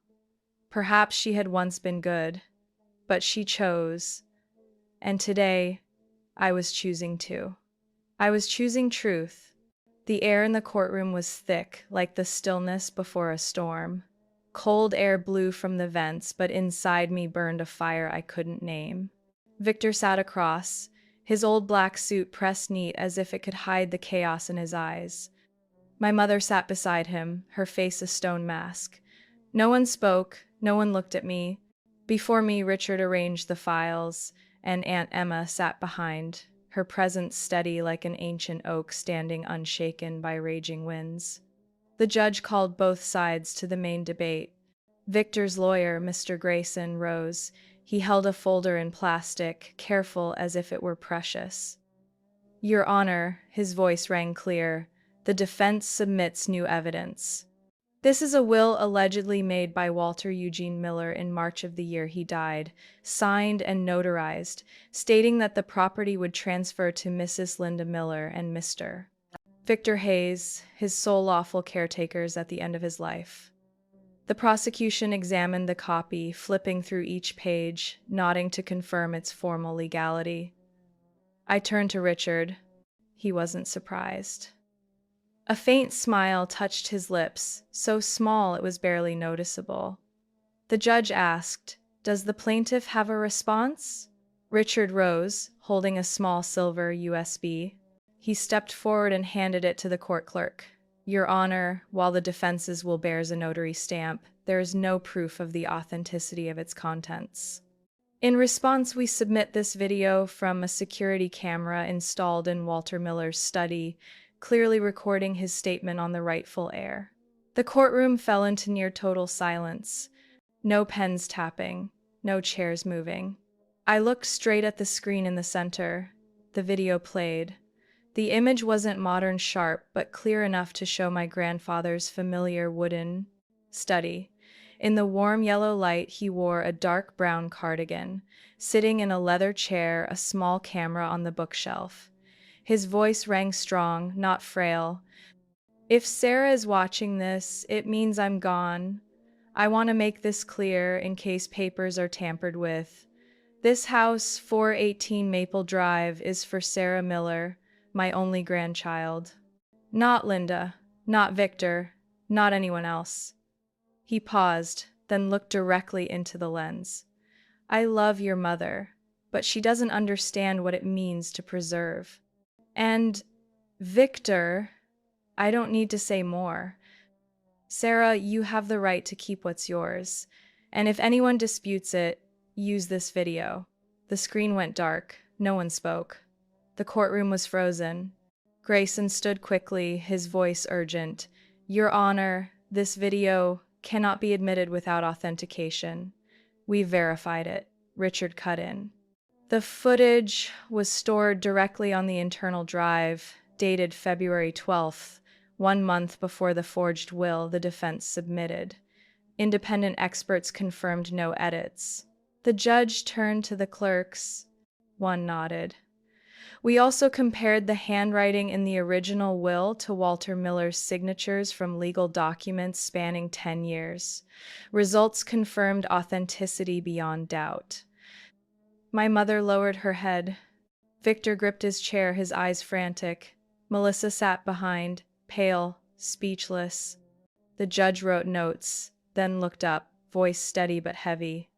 Speaker 1: Perhaps she had once been good, but she chose, and today I was choosing too. I was choosing truth. The air in the courtroom was thick, like the stillness before a storm. Cold air blew from the vents, but inside me burned a fire I couldn't name. Victor sat across, his old black suit pressed neat as if it could hide the chaos in his eyes. My mother sat beside him, her face a stone mask. No one spoke, no one looked at me. Before me, Richard arranged the files, and Aunt Emma sat behind, her presence steady like an ancient oak standing unshaken by raging winds. The judge called both sides to the main debate. Victor's lawyer, Mr. Grayson, rose. He held a folder in plastic, careful as if it were precious. Your Honor, his voice rang clear, the defense submits new evidence. This is a will allegedly made by Walter Eugene Miller in March of the year he died, signed and notarized, stating that the property would transfer to Mrs. Linda Miller and Mr. Victor Hayes, his sole lawful caretakers at the end of his life. The prosecution examined the copy, flipping through each page, nodding to confirm its formal legality. I turned to Richard. He wasn't surprised. A faint smile touched his lips, so small it was barely noticeable. The judge asked, "Does the plaintiff have a response?" Richard rose, holding a small silver USB. He stepped forward and handed it to the court clerk. Your Honor, while the defense's will bears a notary stamp, there is no proof of the authenticity of its contents. In response, we submit this video from a security camera installed in Walter Miller's study, clearly recording his statement on the rightful heir. The courtroom fell into near total silence. No pens tapping, no chairs moving. I looked straight at the screen in the center. The video played. The image wasn't modern sharp, but clear enough to show my grandfather's familiar wooden study. In the warm yellow light, he wore a dark brown cardigan, sitting in a leather chair, a small camera on the bookshelf. His voice rang strong, not frail. If Sarah is watching this, it means I'm gone. I want to make this clear in case papers are tampered with. This house, 418 Maple Drive, is for Sarah Miller, my only grandchild. Not Linda, not Victor, not anyone else. He paused, then looked directly into the lens. I love your mother, but she doesn't understand what it means to preserve. And Victor, I don't need to say more. Sarah, you have the right to keep what's yours. And if anyone disputes it, use this video. The screen went dark. No one spoke. The courtroom was frozen. Grayson stood quickly, his voice urgent. Your Honor, this video cannot be admitted without authentication. We've verified it. Richard cut in. The footage was stored directly on the internal drive, dated February 12th, 1 month before the forged will the defense submitted. Independent experts confirmed no edits. The judge turned to the clerks. One nodded. We also compared the handwriting in the original will to Walter Miller's signatures from legal documents spanning 10 years. Results confirmed authenticity beyond doubt. My mother lowered her head. Victor gripped his chair, his eyes frantic. Melissa sat behind, pale, speechless. The judge wrote notes, then looked up, voice steady but heavy.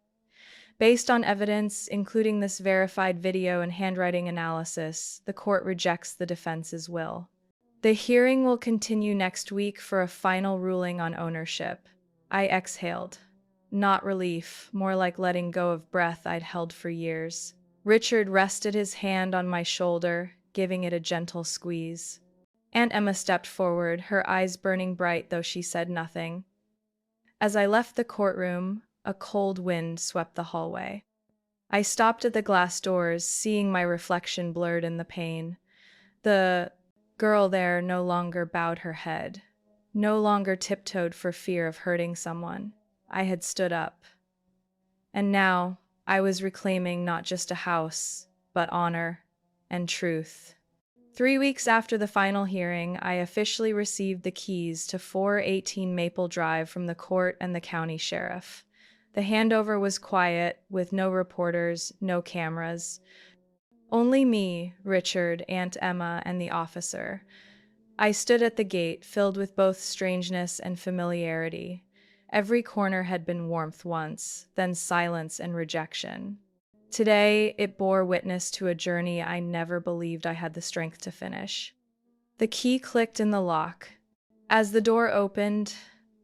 Speaker 1: Based on evidence, including this verified video and handwriting analysis, the court rejects the defense's will. The hearing will continue next week for a final ruling on ownership. I exhaled. Not relief, more like letting go of breath I'd held for years. Richard rested his hand on my shoulder, giving it a gentle squeeze. Aunt Emma stepped forward, her eyes burning bright though she said nothing. As I left the courtroom, a cold wind swept the hallway. I stopped at the glass doors, seeing my reflection blurred in the pane. The girl there no longer bowed her head, no longer tiptoed for fear of hurting someone. I had stood up. And now I was reclaiming not just a house, but honor and truth. 3 weeks after the final hearing, I officially received the keys to 418 Maple Drive from the court and the county sheriff. The handover was quiet, with no reporters, no cameras. Only me, Richard, Aunt Emma, and the officer. I stood at the gate, filled with both strangeness and familiarity. Every corner had been warmth once, then silence and rejection. Today, it bore witness to a journey I never believed I had the strength to finish. The key clicked in the lock. As the door opened,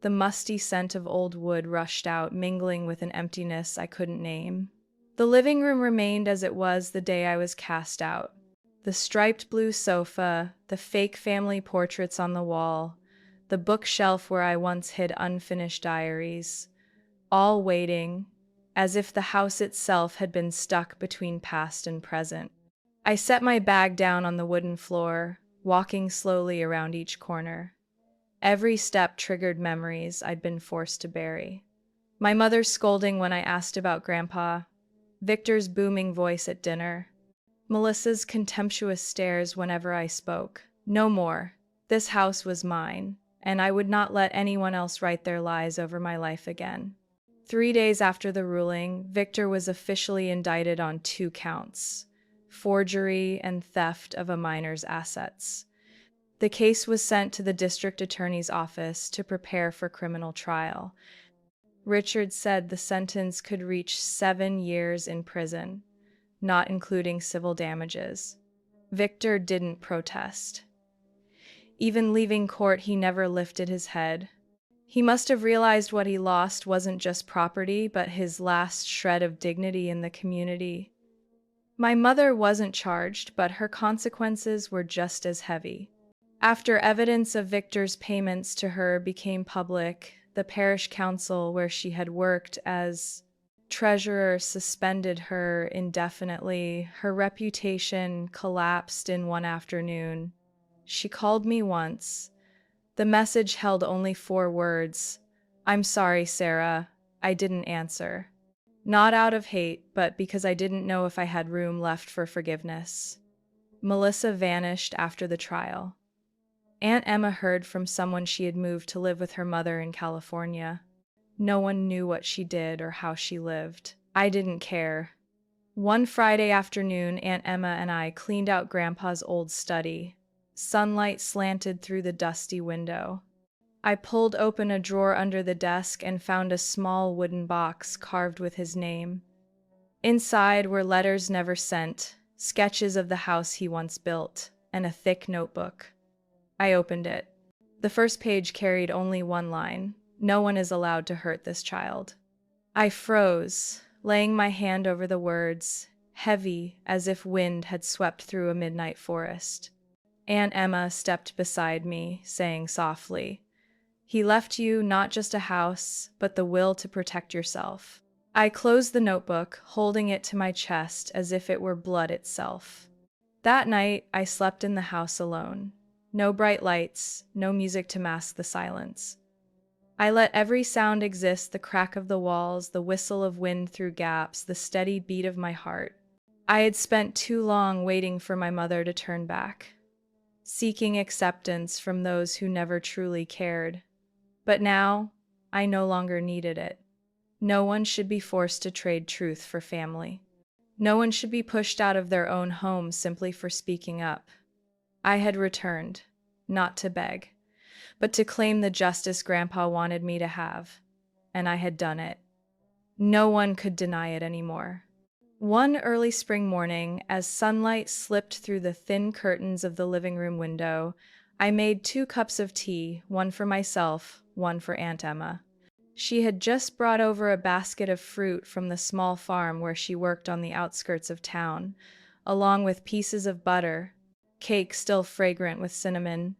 Speaker 1: the musty scent of old wood rushed out, mingling with an emptiness I couldn't name. The living room remained as it was the day I was cast out. The striped blue sofa, the fake family portraits on the wall, the bookshelf where I once hid unfinished diaries, all waiting, as if the house itself had been stuck between past and present. I set my bag down on the wooden floor, walking slowly around each corner. Every step triggered memories I'd been forced to bury. My mother's scolding when I asked about Grandpa, Victor's booming voice at dinner, Melissa's contemptuous stares whenever I spoke. No more. This house was mine, and I would not let anyone else write their lies over my life again. 3 days after the ruling, Victor was officially indicted on 2 counts: forgery and theft of a minor's assets. The case was sent to the district attorney's office to prepare for criminal trial. Richard said the sentence could reach 7 years in prison, not including civil damages. Victor didn't protest. Even leaving court, he never lifted his head. He must have realized what he lost wasn't just property, but his last shred of dignity in the community. My mother wasn't charged, but her consequences were just as heavy. After evidence of Victor's payments to her became public, the parish council where she had worked as treasurer suspended her indefinitely. Her reputation collapsed in one afternoon. She called me once. The message held only 4 words. "I'm sorry, Sarah." I didn't answer. Not out of hate, but because I didn't know if I had room left for forgiveness. Melissa vanished after the trial. Aunt Emma heard from someone she had moved to live with her mother in California. No one knew what she did or how she lived. I didn't care. One Friday afternoon, Aunt Emma and I cleaned out Grandpa's old study. Sunlight slanted through the dusty window. I pulled open a drawer under the desk and found a small wooden box carved with his name. Inside were letters never sent, sketches of the house he once built, and a thick notebook. I opened it. The first page carried only 1 line. "No one is allowed to hurt this child." I froze, laying my hand over the words, heavy as if wind had swept through a midnight forest. Aunt Emma stepped beside me, saying softly, "He left you not just a house, but the will to protect yourself." I closed the notebook, holding it to my chest as if it were blood itself. That night, I slept in the house alone. No bright lights, no music to mask the silence. I let every sound exist: the crack of the walls, the whistle of wind through gaps, the steady beat of my heart. I had spent too long waiting for my mother to turn back, seeking acceptance from those who never truly cared. But now, I no longer needed it. No one should be forced to trade truth for family. No one should be pushed out of their own home simply for speaking up. I had returned, not to beg, but to claim the justice Grandpa wanted me to have, and I had done it. No one could deny it anymore. One early spring morning, as sunlight slipped through the thin curtains of the living room window, I made 2 cups of tea, one for myself, one for Aunt Emma. She had just brought over a basket of fruit from the small farm where she worked on the outskirts of town, along with pieces of butter, cake still fragrant with cinnamon.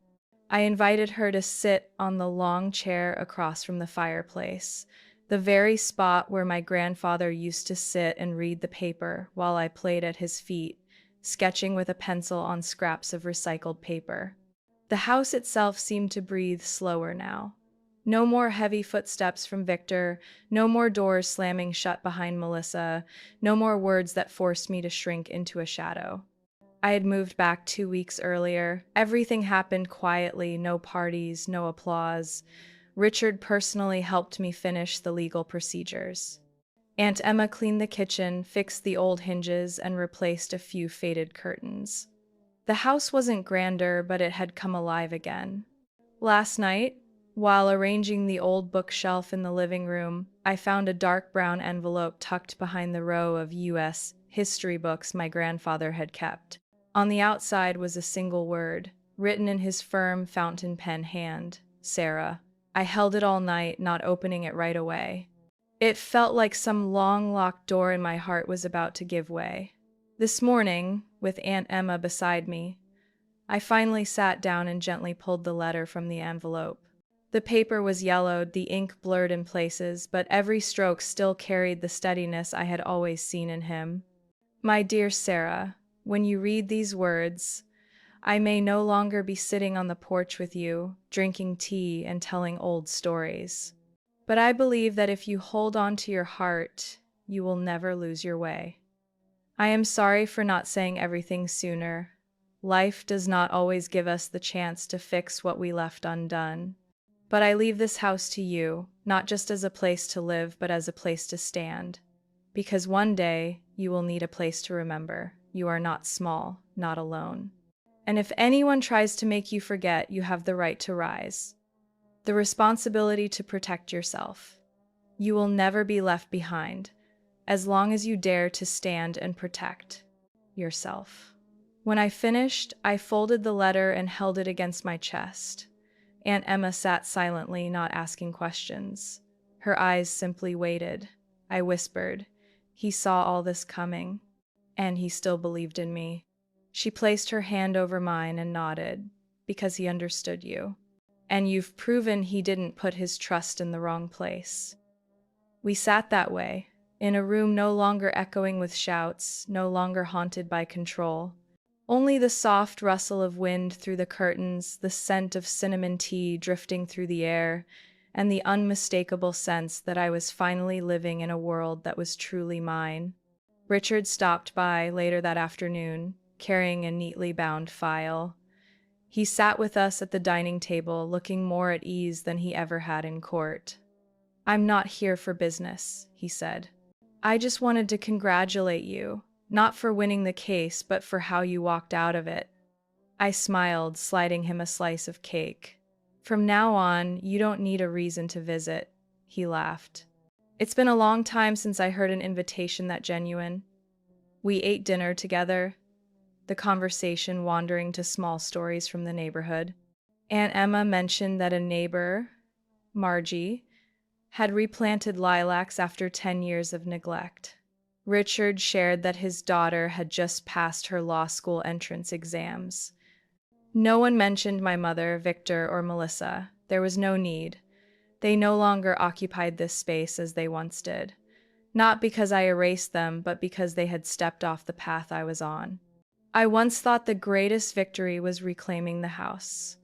Speaker 1: I invited her to sit on the long chair across from the fireplace, the very spot where my grandfather used to sit and read the paper while I played at his feet, sketching with a pencil on scraps of recycled paper. The house itself seemed to breathe slower now. No more heavy footsteps from Victor, no more doors slamming shut behind Melissa, no more words that forced me to shrink into a shadow. I had moved back 2 weeks earlier. Everything happened quietly, no parties, no applause. Richard personally helped me finish the legal procedures. Aunt Emma cleaned the kitchen, fixed the old hinges, and replaced a few faded curtains. The house wasn't grander, but it had come alive again. Last night, while arranging the old bookshelf in the living room, I found a dark brown envelope tucked behind the row of U.S. history books my grandfather had kept. On the outside was a single word, written in his firm fountain pen hand, Sarah. I held it all night, not opening it right away. It felt like some long locked door in my heart was about to give way. This morning, with Aunt Emma beside me, I finally sat down and gently pulled the letter from the envelope. The paper was yellowed, the ink blurred in places, but every stroke still carried the steadiness I had always seen in him. My dear Sarah, when you read these words, I may no longer be sitting on the porch with you, drinking tea and telling old stories. But I believe that if you hold on to your heart, you will never lose your way. I am sorry for not saying everything sooner. Life does not always give us the chance to fix what we left undone. But I leave this house to you, not just as a place to live, but as a place to stand. Because one day, you will need a place to remember. You are not small, not alone. And if anyone tries to make you forget, you have the right to rise. The responsibility to protect yourself. You will never be left behind, as long as you dare to stand and protect yourself. When I finished, I folded the letter and held it against my chest. Aunt Emma sat silently, not asking questions. Her eyes simply waited. I whispered, "He saw all this coming, and he still believed in me." She placed her hand over mine and nodded, "Because he understood you. And you've proven he didn't put his trust in the wrong place." We sat that way, in a room no longer echoing with shouts, no longer haunted by control. Only the soft rustle of wind through the curtains, the scent of cinnamon tea drifting through the air, and the unmistakable sense that I was finally living in a world that was truly mine. Richard stopped by later that afternoon, carrying a neatly bound file. He sat with us at the dining table, looking more at ease than he ever had in court. "I'm not here for business," he said. "I just wanted to congratulate you. Not for winning the case, but for how you walked out of it." I smiled, sliding him a slice of cake. "From now on, you don't need a reason to visit," he laughed. "It's been a long time since I heard an invitation that genuine." We ate dinner together, the conversation wandering to small stories from the neighborhood. Aunt Emma mentioned that a neighbor, Margie, had replanted lilacs after 10 years of neglect. Richard shared that his daughter had just passed her law school entrance exams. No one mentioned my mother, Victor, or Melissa. There was no need. They no longer occupied this space as they once did. Not because I erased them, but because they had stepped off the path I was on. I once thought the greatest victory was reclaiming the house.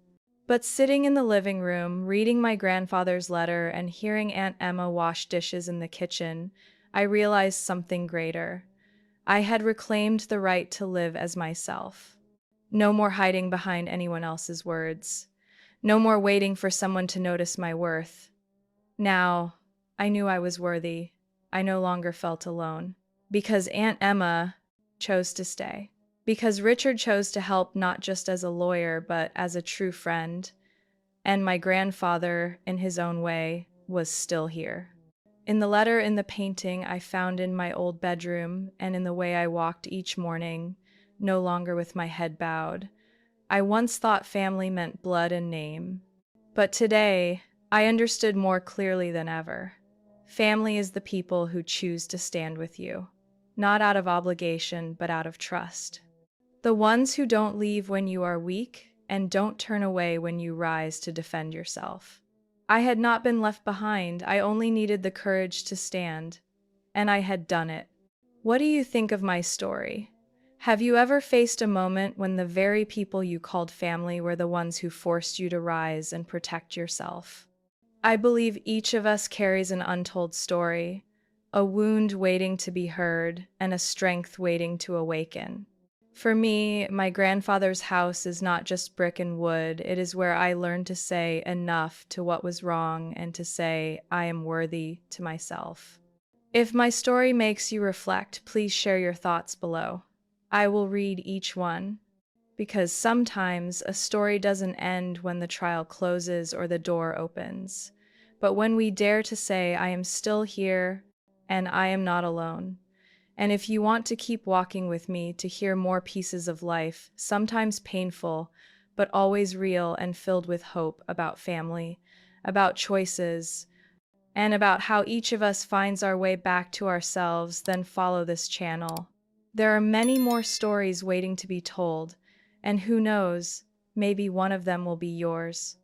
Speaker 1: But sitting in the living room, reading my grandfather's letter and hearing Aunt Emma wash dishes in the kitchen, I realized something greater. I had reclaimed the right to live as myself. No more hiding behind anyone else's words. No more waiting for someone to notice my worth. Now, I knew I was worthy. I no longer felt alone. Because Aunt Emma chose to stay. Because Richard chose to help not just as a lawyer, but as a true friend. And my grandfather, in his own way, was still here. In the letter in the painting I found in my old bedroom, and in the way I walked each morning, no longer with my head bowed, I once thought family meant blood and name. But today, I understood more clearly than ever. Family is the people who choose to stand with you, not out of obligation, but out of trust. The ones who don't leave when you are weak and don't turn away when you rise to defend yourself. I had not been left behind, I only needed the courage to stand, and I had done it. What do you think of my story? Have you ever faced a moment when the very people you called family were the ones who forced you to rise and protect yourself? I believe each of us carries an untold story, a wound waiting to be heard, and a strength waiting to awaken. For me, my grandfather's house is not just brick and wood, it is where I learned to say enough to what was wrong and to say I am worthy to myself. If my story makes you reflect, please share your thoughts below. I will read each one, because sometimes a story doesn't end when the trial closes or the door opens, but when we dare to say, I am still here and I am not alone. And if you want to keep walking with me to hear more pieces of life, sometimes painful, but always real and filled with hope about family, about choices, and about how each of us finds our way back to ourselves, then follow this channel. There are many more stories waiting to be told, and who knows, maybe one of them will be yours.